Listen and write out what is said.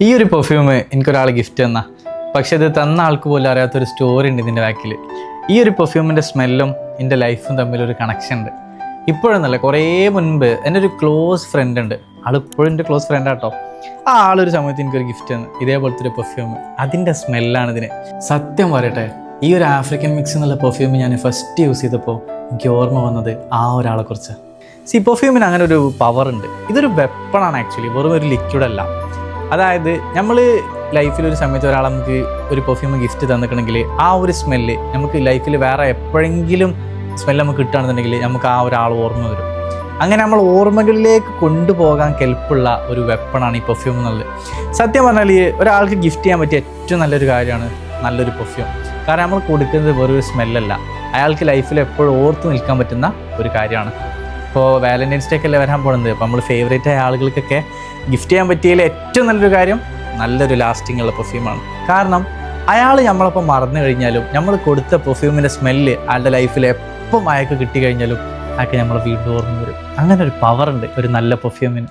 ഈ ഒരു perfume എനിക്കൊരാൾ gift തന്ന, പക്ഷെ ഇത് തന്ന ആൾക്ക് പോലും അറിയാത്തൊരു സ്റ്റോറി ഉണ്ട് ഇതിൻ്റെ ബാക്കിൽ. ഈ ഒരു പെർഫ്യൂമിൻ്റെ സ്മെല്ലും എൻ്റെ ലൈഫും തമ്മിലൊരു കണക്ഷൻ ഉണ്ട്. ഇപ്പോഴൊന്നല്ല, കുറേ മുൻപ് എൻ്റെ ഒരു ക്ലോസ് ഫ്രണ്ട് ഉണ്ട്. ആളിപ്പോഴും എൻ്റെ ക്ലോസ് ഫ്രണ്ടാട്ടോ. ആ ആളൊരു സമയത്ത് എനിക്കൊരു ഗിഫ്റ്റ് തന്നു, ഇതേപോലത്തെ ഒരു പെർഫ്യൂം. അതിൻ്റെ സ്മെല്ലാണ് ഇതിന്. സത്യം പറയട്ടെ, ഈ ഒരു ആഫ്രിക്കൻ മിക്സ് എന്നുള്ള പെർഫ്യൂം ഞാൻ ഫസ്റ്റ് യൂസ് ചെയ്തപ്പോൾ എനിക്ക് ഓർമ്മ വന്നത് ആ ഒരാളെക്കുറിച്ച്. പെർഫ്യൂമിന് അങ്ങനെ ഒരു പവർ ഉണ്ട്. ഇതൊരു വെപ്പണാണ് ആക്ച്വലി, വെറും ഒരു ലിക്വിഡ് അല്ല. അതായത് നമ്മൾ ലൈഫിലൊരു സമയത്ത് ഒരാൾ നമുക്ക് ഒരു പെർഫ്യൂം ഗിഫ്റ്റ് തന്നിട്ടുണ്ടെങ്കിൽ ആ ഒരു സ്മെല്ല് നമുക്ക് ലൈഫിൽ വേറെ എപ്പോഴെങ്കിലും സ്മെല്ല് നമുക്ക് കിട്ടുകയാണെന്നുണ്ടെങ്കിൽ നമുക്ക് ആ ഒരാൾ ഓർമ്മ വരും. അങ്ങനെ നമ്മൾ ഓർമ്മകളിലേക്ക് കൊണ്ടുപോകാൻ കെൽപ്പുള്ള ഒരു വെപ്പണാണ് ഈ പെർഫ്യൂം എന്നുള്ളത്. സത്യം പറഞ്ഞാൽ ഒരാൾക്ക് ഗിഫ്റ്റ് ചെയ്യാൻ പറ്റിയ ഏറ്റവും നല്ലൊരു കാര്യമാണ് നല്ലൊരു പെർഫ്യൂം. കാരണം നമ്മൾ കൊടുക്കുന്നത് വെറൊരു സ്മെല്ലല്ല, അയാൾക്ക് ലൈഫിൽ എപ്പോഴും ഓർത്ത് നിൽക്കാൻ പറ്റുന്ന ഒരു കാര്യമാണ്. ഇപ്പോൾ വാലന്റൈൻസ് ഡേ ഒക്കെ അല്ലേ വരാൻ പോകുന്നത്. അപ്പോൾ നമ്മൾ ഫേവറേറ്റ് ആയ ആളുകൾക്കൊക്കെ ഗിഫ്റ്റ് ചെയ്യാൻ പറ്റിയതിൽ ഏറ്റവും നല്ലൊരു കാര്യം നല്ലൊരു ലാസ്റ്റിംഗ് ഉള്ള പെർഫ്യൂമാണ്. കാരണം അയാൾ നമ്മളപ്പോൾ മറന്നു കഴിഞ്ഞാലും നമ്മൾ കൊടുത്ത പെർഫ്യൂമിൻ്റെ സ്മെല്ല് അയാളുടെ ലൈഫിൽ എപ്പം അയാൾക്ക് കിട്ടി കഴിഞ്ഞാലും അയാൾക്ക് നമ്മളെ വീണ്ടും ഓർമ്മ വരും. അങ്ങനെ ഒരു പവറുണ്ട് ഒരു നല്ല പെർഫ്യൂമിന്.